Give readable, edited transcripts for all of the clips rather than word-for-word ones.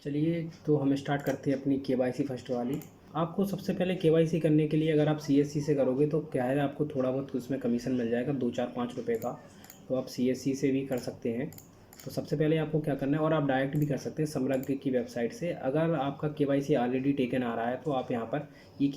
चलिए तो हम स्टार्ट करते हैं अपनी केवाईसी फर्स्ट वाली। आपको सबसे पहले केवाईसी करने के लिए अगर आप सीएससी से करोगे तो क्या है, आपको थोड़ा बहुत उसमें कमीशन मिल जाएगा 2 4 5 रुपये का। तो आप सीएससी से भी कर सकते हैं। तो सबसे पहले आपको क्या करना है, और आप डायरेक्ट भी कर सकते हैं समृद्धि की वेबसाइट से। अगर आपका केवाईसी ऑलरेडी टेकन आ रहा है तो आप यहाँ पर ई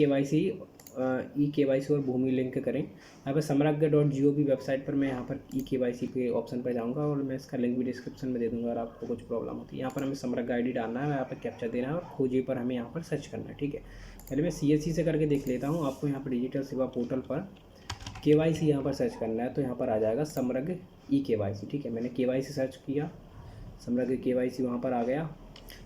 केवाईसी और भूमि लिंक करें। यहाँ पर समृद्ध.gov वेबसाइट पर मैं यहाँ पर ई केवाईसी के ऑप्शन पर जाऊँगा और मैं इसका लिंक भी डिस्क्रिप्शन में दे दूँगा अगर आपको कुछ प्रॉब्लम होती है। यहाँ पर हमें समृद्ध आईडी डालना है, यहाँ पर कैप्चा देना है और खोजी पर हमें यहाँ पर सर्च करना है। ठीक है, पहले मैं सीएससी से करके देख लेता हूँ। आपको यहाँ पर डिजिटल सेवा पोर्टल पर केवाईसी यहाँ पर सर्च करना है तो यहाँ पर आ जाएगा समृद्ध ई केवाईसी। ठीक है, मैंने केवाईसी सर्च किया, समृद्ध केवाईसी वहाँ पर आ गया।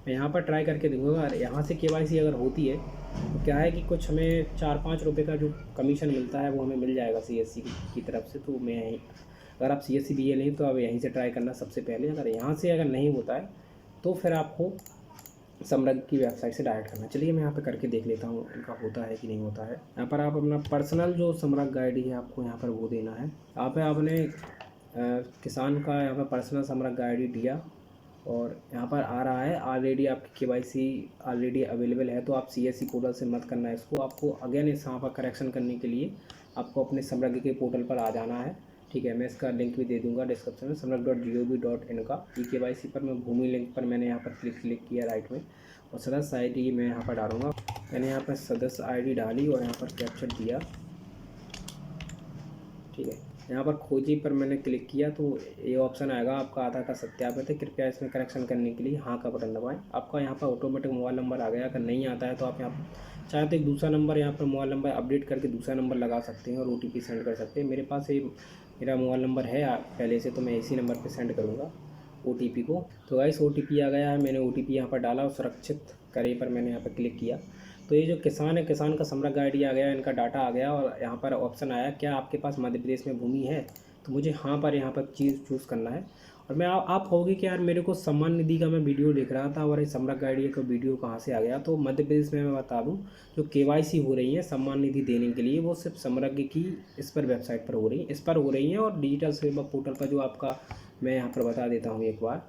मैं यहाँ पर ट्राई करके देखूँगा, यहाँ से केवाईसी अगर होती है तो क्या है कि कुछ हमें 4 5 रुपये का जो कमीशन मिलता है वो हमें मिल जाएगा सीएससी की तरफ से। तो मैं यहीं, अगर आप सीएससी बीए लें तो आप यहीं से ट्राई करना सबसे पहले। अगर यहाँ से अगर नहीं होता है तो फिर आपको समृद्ध की वेबसाइट से डायरेक्ट करना। चलिए मैं यहाँ पे करके देख लेता हूँ इनका होता है कि नहीं होता है। यहाँ पर आप अपना पर्सनल जो समृद्ध आईडी है आपको यहाँ पर वो देना है। यहाँ पे आपने किसान का यहाँ पर पर्सनल समृद्ध आईडी दिया और यहाँ पर आ रहा है ऑलरेडी आपकी केवाईसी ऑलरेडी अवेलेबल है। तो आप सीएससी पोर्टल से मत करना है इसको, आपको अगेन इस यहाँ पर करेक्शन करने के लिए आपको अपने समृद्ध के पोर्टल पर आ जाना है। ठीक है, मैं इसका लिंक भी दे दूंगा डिस्क्रिप्शन में, समृद्ध.gov.in का ई केवाईसी पर। मैं भूमि लिंक पर मैंने यहाँ पर क्लिक किया राइट में, और सदस्य आईडी मैं यहाँ पर डालूंगा। मैंने यहाँ पर सदस्य आईडी डाली और यहाँ पर कैप्चर दिया। ठीक है, यहाँ पर खोजी पर मैंने क्लिक किया तो ये ऑप्शन आएगा आपका आधार का सत्यापित है, कृपया इसमें करेक्शन करने के लिए हाँ का बटन दबाएं। आपका यहाँ पर ऑटोमेटिक मोबाइल नंबर आ गया। अगर नहीं आता है तो आप यहाँ चाहे तो एक दूसरा नंबर यहाँ पर मोबाइल नंबर अपडेट करके दूसरा नंबर लगा सकते हैं और ओटीपी सेंड कर सकते हैं। मेरे पास ये मेरा मोबाइल नंबर है पहले से, तो मैं इसी नंबर पर सेंड करूँगा ओटीपी को। तो गाइस ओटीपी आ गया है, मैंने ओटीपी यहाँ पर डाला और सुरक्षित करे पर मैंने यहाँ पर क्लिक किया। तो ये जो किसान है, किसान का समृद्ध आईडी आ गया, इनका डाटा आ गया और यहाँ पर ऑप्शन आया क्या आपके पास मध्य प्रदेश में भूमि है। तो मुझे हाँ पर यहाँ पर चीज़ चूज़ करना है। और मैं आप होगी कि यार मेरे को सम्मान निधि का मैं वीडियो देख रहा था और ये समृद्ध आईडी का वीडियो कहाँ से आ गया। तो मध्य प्रदेश में मैं बता दूँ जो केवाईसी हो रही है सम्मान निधि देने के लिए वो सिर्फ समृद्ध की इस पर वेबसाइट पर हो रही है, इस पर हो रही हैं। और डिजिटल सेवा पोर्टल पर जो आपका मैं यहाँ पर बता देता हूँ एक बार,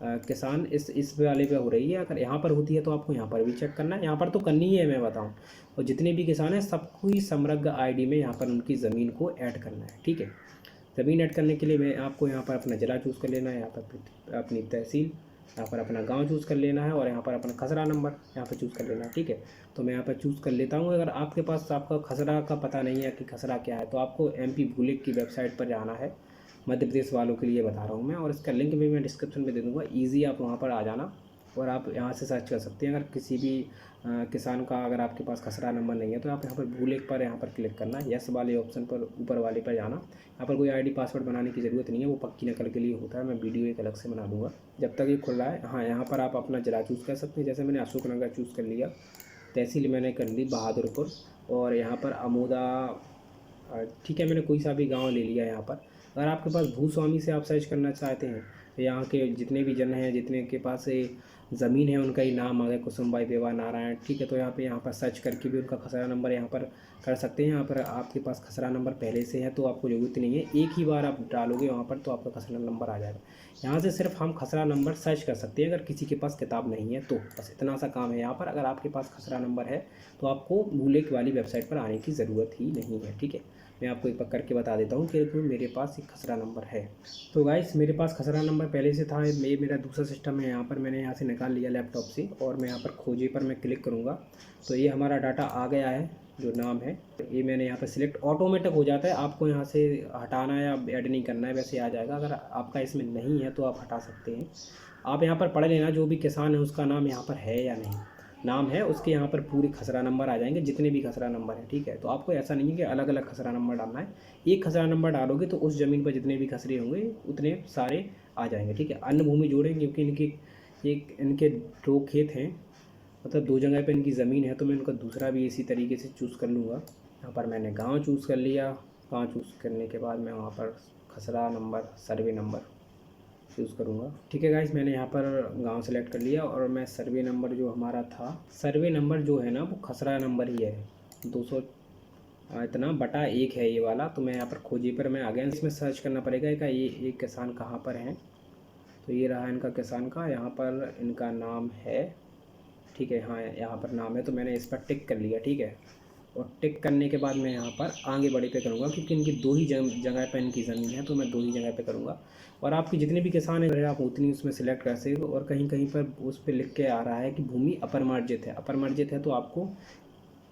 किसान इस वाले पे हो रही है। अगर यहाँ पर होती है तो आपको यहाँ पर भी चेक करना है, यहाँ पर तो करनी ही है मैं बताऊँ। और जितने भी किसान हैं सबको ही समृद्ध आईडी में यहाँ पर उनकी ज़मीन को ऐड करना है। ठीक है, ज़मीन ऐड करने के लिए मैं आपको यहाँ पर अपना ज़िला चूज़ कर लेना है, यहाँ पर अपनी तहसील, यहाँ पर अपना गांव चूज़ कर लेना है और यहाँ पर अपना खसरा नंबर यहाँ पर चूज़ कर लेना है। ठीक है, तो मैं यहाँ पर चूज़ कर लेता हूँ। अगर आपके पास आपका खसरा का पता नहीं है कि खसरा क्या है तो आपको एमपी भूलिक की वेबसाइट पर जाना है। मध्य प्रदेश वालों के लिए बता रहा हूँ मैं, और इसका लिंक भी मैं डिस्क्रिप्शन में दे दूँगा। ईज़ी आप वहाँ पर आ जाना और आप यहाँ से सर्च कर सकते हैं। अगर किसी भी किसान का अगर आपके पास खसरा नंबर नहीं है तो आप यहाँ पर भूलेख पर यहाँ पर क्लिक करना है, यस वाले ऑप्शन पर ऊपर वाले पर जाना। यहाँ पर कोई आईडी पासवर्ड बनाने की ज़रूरत नहीं है, वो पक्की नकल के लिए होता है। मैं वीडियो एक अलग से बना दूँगा जब तक ये खुल रहा है। हाँ, यहाँ पर आप अपना जिला चूज़ कर सकते हैं, जैसे मैंने अशोकनगर चूज़ कर लिया, तहसील मैंने कर ली बहादुरपुर, और यहाँ पर अमोदा। ठीक है, मैंने कोई सा भी गाँव ले लिया यहाँ पर। अगर आपके पास भूस्वामी से आप सर्च करना चाहते हैं तो यहाँ के जितने भी जन हैं, जितने के पास ज़मीन है, उनका ही नाम आ गया, कुसुमबाई बेवा नारायण। ठीक है, तो यहाँ पर सर्च करके भी उनका खसरा नंबर यहाँ पर कर सकते हैं। यहाँ पर आपके पास खसरा नंबर पहले से है तो आपको ज़रूरत नहीं है, एक ही बार आप डालोगे वहाँ पर तो आपका खसरा नंबर आ जाएगा। यहाँ से सिर्फ हम खसरा नंबर सर्च कर सकते हैं अगर किसी के पास किताब नहीं है तो, बस इतना सा काम है यहाँ पर। अगर आपके पास खसरा नंबर है तो आपको भूलेख वाली वेबसाइट पर आने की ज़रूरत ही नहीं है। ठीक है, मैं आपको एक बार करके बता देता हूँ कि मेरे पास एक खसरा नंबर है। तो गाइस मेरे पास खसरा नंबर पहले से था, ये मेरा दूसरा सिस्टम है। यहाँ पर मैंने यहाँ से निकाल लिया लैपटॉप से और मैं यहाँ पर खोजे पर मैं क्लिक करूँगा तो ये हमारा डाटा आ गया है, जो नाम है ये मैंने यहाँ पर सिलेक्ट ऑटोमेटिक हो जाता है। आपको यहाँ से हटाना या ऐड नहीं करना है, वैसे आ जाएगा। अगर आपका इसमें नहीं है तो आप हटा सकते हैं। आप यहाँ पर पढ़ लेना जो भी किसान है उसका नाम यहाँ पर है या नहीं, नाम है उसके यहाँ पर पूरे खसरा नंबर आ जाएंगे, जितने भी खसरा नंबर है। ठीक है, तो आपको ऐसा नहीं है कि अलग अलग खसरा नंबर डालना है, एक खसरा नंबर डालोगे तो उस ज़मीन पर जितने भी खसरे होंगे उतने सारे आ जाएंगे। ठीक है, अन्य भूमि जोड़ेंगे क्योंकि इनके 2 खेत हैं, मतलब 2 जगह पर इनकी ज़मीन है, तो मैं उनका दूसरा भी इसी तरीके से चूज़ कर लूँगा। यहाँ पर मैंने गाँव चूज़ कर लिया, गाँव चूज़ करने के बाद मैं वहाँ पर खसरा नंबर सर्वे नंबर चूज़ करूँगा। ठीक है गाइस, मैंने यहाँ पर गांव सेलेक्ट कर लिया और मैं सर्वे नंबर जो हमारा था, सर्वे नंबर जो है ना वो खसरा नंबर ही है, 200 इतना बटा 1 है ये वाला। तो मैं यहाँ पर खोजी पर मैं आ गया, इसमें सर्च करना पड़ेगा कि ये किसान कहाँ पर हैं। तो ये रहा इनका किसान का, यहाँ पर इनका नाम है, ठीक है, हाँ यहाँ पर नाम है, तो मैंने इस पर टिक कर लिया, ठीक है। और टिक करने के बाद मैं यहाँ पर आगे बढ़े पे करूँगा, क्योंकि इनकी दो ही जगह पर इनकी ज़मीन है, तो मैं दो ही जगह पे करूँगा। और आपकी जितने भी किसान हैं आप उतनी उसमें सिलेक्ट कर सकते हो। और कहीं कहीं पर उस पर लिख के आ रहा है कि भूमि अपरमार्जित है, अपरमार्जित है तो आपको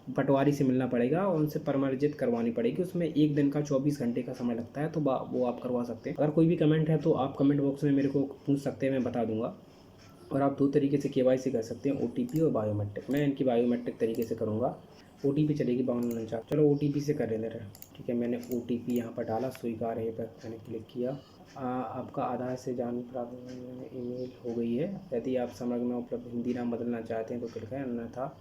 पटवारी से मिलना पड़ेगा और उनसे परमार्जित करवानी पड़ेगी। उसमें 1 दिन का 24 घंटे का समय लगता है, तो वो आप करवा सकते हैं। अगर कोई भी कमेंट है तो आप कमेंट बॉक्स में मेरे को पूछ सकते हैं, मैं बता दूंगा। और आप 2 तरीके से KYC कर सकते हैं, OTP और बायोमेट्रिक। मैं इनकी बायोमेट्रिक तरीके से करूँगा, OTP चलेगी 5249। चलो OTP से कर लेते हैं, ठीक है। मैंने OTP यहाँ पर डाला, स्वीकार है पर मैंने क्लिक किया। आपका आधार से जान प्राप्त ईमेल हो गई है। यदि आप समग्र में उपलब्ध हिंदी नाम बदलना चाहते हैं तो क्लिक करें, अन्यथा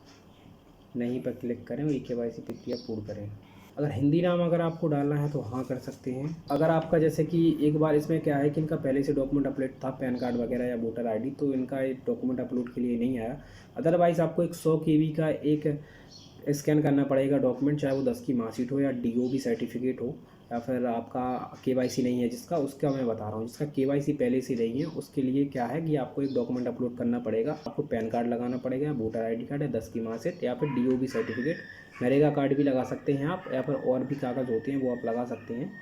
नहीं पर क्लिक करें और KYC प्रक्रिया पूर्ण करें। अगर हिंदी नाम अगर आपको डालना है तो हाँ कर सकते हैं। अगर आपका जैसे कि एक बार इसमें क्या है कि इनका पहले से डॉक्यूमेंट अपलोड था, पैन कार्ड वगैरह या वोटर ID, तो इनका डॉक्यूमेंट अपलोड के लिए नहीं आया। अदरवाइज़ आपको एक 100 KB का एक स्कैन करना पड़ेगा डॉक्यूमेंट, चाहे वो 10 की मार्कशीट हो या DOB सर्टिफिकेट हो, या फिर आपका KYC नहीं है जिसका, उसका मैं बता रहा हूँ। जिसका KYC पहले से नहीं है उसके लिए क्या है कि आपको एक डॉक्यूमेंट अपलोड करना पड़ेगा। आपको पैन कार्ड लगाना पड़ेगा, वोटर ID कार्ड या 10 की मार्कशीट या फिर DOB सर्टिफिकेट, नरेगा कार्ड भी लगा सकते हैं आप, या फिर और भी कागज़ होते हैं वो आप लगा सकते हैं।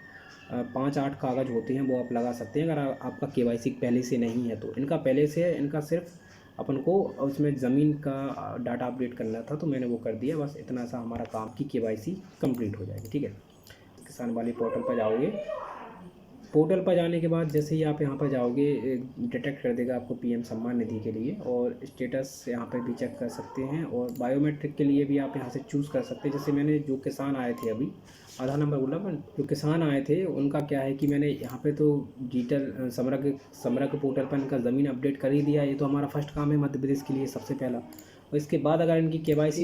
5-8 कागज़ होते हैं वो आप लगा सकते हैं अगर आपका KYC पहले से नहीं है तो। इनका पहले से है, इनका सिर्फ अपन को उसमें ज़मीन का डाटा अपडेट करना था, तो मैंने वो कर दिया। बस इतना सा हमारा काम की KYC कंप्लीट हो जाएगी, ठीक है। किसान वाली पोर्टल पर जाओगे, पोर्टल पर जाने के बाद जैसे ही आप यहाँ पर जाओगे डिटेक्ट कर देगा आपको PM सम्मान निधि के लिए, और स्टेटस यहाँ पर भी चेक कर सकते हैं। और बायोमेट्रिक के लिए भी आप यहाँ से चूज़ कर सकते हैं। जैसे मैंने जो किसान आए थे अभी, आधार नंबर बोला मैं, जो किसान आए थे उनका क्या है कि मैंने यहाँ पे तो डिजिटल समग्र पोर्टल पर इनका ज़मीन अपडेट कर ही दिया। ये तो हमारा फर्स्ट काम है मध्य प्रदेश के लिए सबसे पहला। और इसके बाद अगर इनकी KYC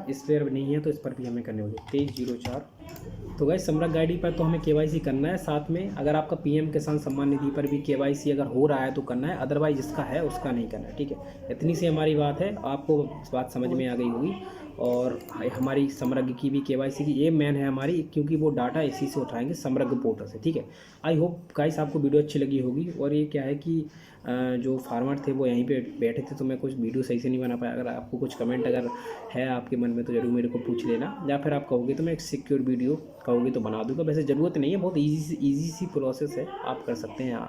इस पर नहीं है तो इस पर भी हमें करनी होगी 2304। तो गाइस समग्र ID पर तो हमें KYC करना है। साथ में अगर आपका PM किसान सम्मान निधि पर भी KYC अगर हो रहा है तो करना है, अदरवाइज जिसका है उसका नहीं करना है, ठीक है। इतनी सी हमारी बात है, आपको बात समझ में आ गई होगी। और हमारी समग्र की भी KYC की ये मेन है हमारी, क्योंकि वो डाटा इसी से उठाएंगे समग्र पोर्टल से, ठीक है। आई होप गाइस आपको वीडियो अच्छी लगी होगी। और ये क्या है कि जो फार्मर थे वो यहीं पे बैठे थे, तो मैं कुछ वीडियो सही से नहीं बना पाया। अगर आपको कुछ कमेंट अगर है आपके मन में तो ज़रूर मेरे को पूछ लेना, या फिर आप कहोगे तो मैं एक सिक्योर वीडियो कहोगे तो बना दूंगा। वैसे ज़रूरत नहीं है, बहुत ईजी सी प्रोसेस है, आप कर सकते हैं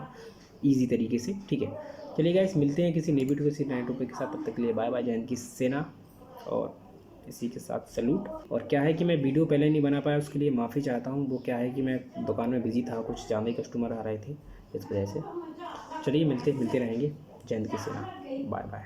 ईजी तरीके से, ठीक है। चलिए गाइस मिलते हैं किसी नई वीडियो किसी नए टॉपिक के साथ, तब तक के लिए बाय बाय, जय हिंद की सेना। और इसी के साथ सैल्यूट। और क्या है कि मैं वीडियो पहले नहीं बना पाया, उसके लिए माफ़ी चाहता हूँ। वो क्या है कि मैं दुकान में बिजी था, कुछ ज़्यादा ही कस्टमर आ रहे थे इस वजह से। चलिए मिलते रहेंगे, जय हिंद की सेना, बाय बाय।